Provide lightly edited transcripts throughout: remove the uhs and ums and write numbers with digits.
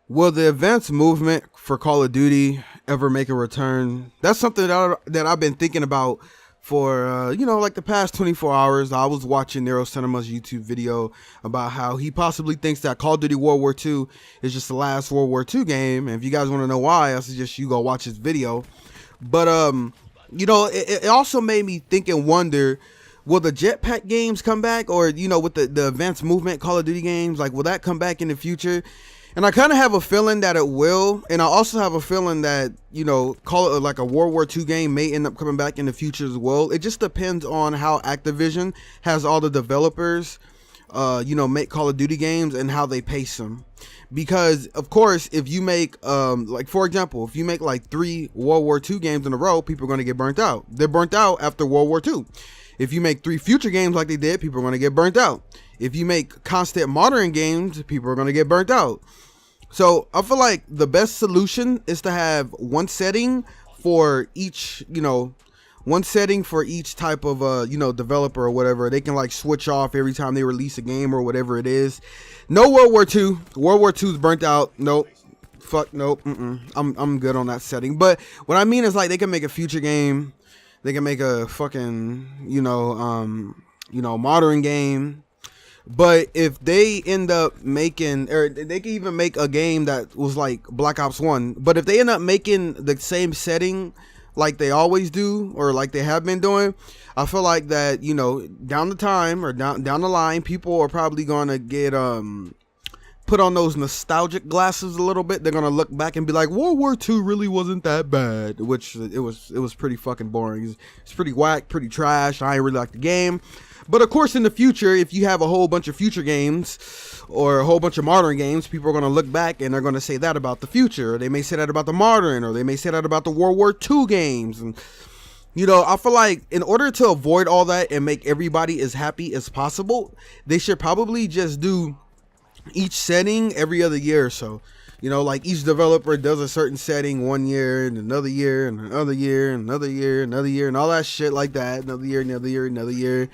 Will the advanced movement for Call of Duty ever make a return? That's something that I've been thinking about for, like the past 24 hours. I was watching Nero Cinema's YouTube video about how he possibly thinks that Call of Duty World War II is just the last World War II game. And if you guys want to know why, I suggest you go watch his video. But, it also made me think and wonder, will the jetpack games come back? Or, with the advanced movement Call of Duty games, like, will that come back in the future? And I kind of have a feeling that it will. And I also have a feeling that, call it like a World War II game may end up coming back in the future as well. It just depends on how Activision has all the developers, make Call of Duty games and how they pace them. Because, of course, if you make, for example, if you make like 3 World War II games in a row, people are going to get burnt out. They're burnt out after World War II. If you make 3 future games like they did, people are going to get burnt out. If you make constant modern games, people are going to get burnt out. So I feel like the best solution is to have one setting for each, one setting for each type of, developer or whatever. They can like switch off every time they release a game or whatever it is. No World War II. World War II is burnt out. Nope. Fuck nope. I'm good on that setting. But what I mean is like they can make a future game. They can make a fucking, modern game. But if they end up making, or they can even make a game that was like Black Ops 1. But if they end up making the same setting like they always do, or like they have been doing, I feel like that, down the time or down the line, people are probably going to get put on those nostalgic glasses a little bit. They're going to look back and be like, World War II really wasn't that bad, which it was pretty fucking boring. It's pretty whack, pretty trash. I ain't really like the game. But of course, in the future, if you have a whole bunch of future games or a whole bunch of modern games, people are going to look back and they're going to say that about the future. Or they may say that about the modern, or they may say that about the World War II games. And, I feel like in order to avoid all that and make everybody as happy as possible, they should probably just do each setting every other year or so. Like each developer does a certain setting one year and another year and another year and another year and another year and all that shit like that. Another year, another year, another year.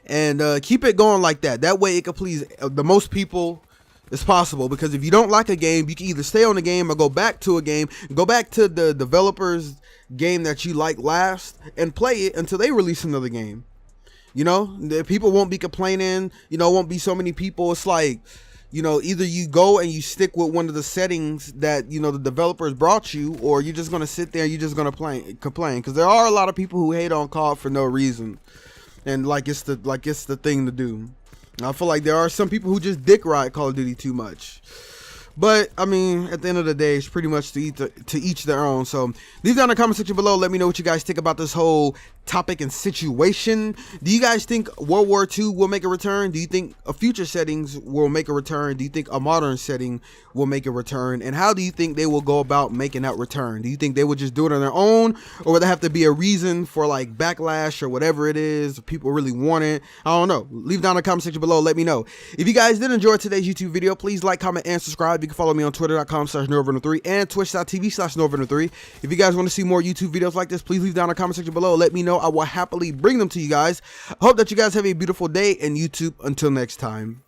And keep it going like that. That way it can please the most people as possible. Because if you don't like a game, you can either stay on the game or go back to a game. Go back to the developer's game that you like last and play it until they release another game. The people won't be complaining. Won't be so many people. It's like, either you go and you stick with one of the settings that, the developers brought you, or you're just going to sit there and you're just going to complain. Because there are a lot of people who hate on COD for no reason. And it's the thing to do. I feel like there are some people who just dick ride Call of Duty too much. But, I mean, at the end of the day, it's pretty much to each their own. So, leave down in the comment section below. Let me know what you guys think about this whole topic and situation. Do you guys think World War II will make a return? Do you think a future settings will make a return? Do you think a modern setting will make a return? And how do you think they will go about making that return? Do you think they would just do it on their own? Or would there have to be a reason for like backlash or whatever it is? If people really want it? I don't know. Leave down in the comment section below. Let me know. If you guys did enjoy today's YouTube video, please like, comment, and subscribe. You can follow me on twitter.com/Norvener3 and twitch.tv/Norvener3. If you guys want to see more YouTube videos like this, please leave down in the comment section below. Let me know. I will happily bring them to you guys. I hope that you guys have a beautiful day, and YouTube, until next time.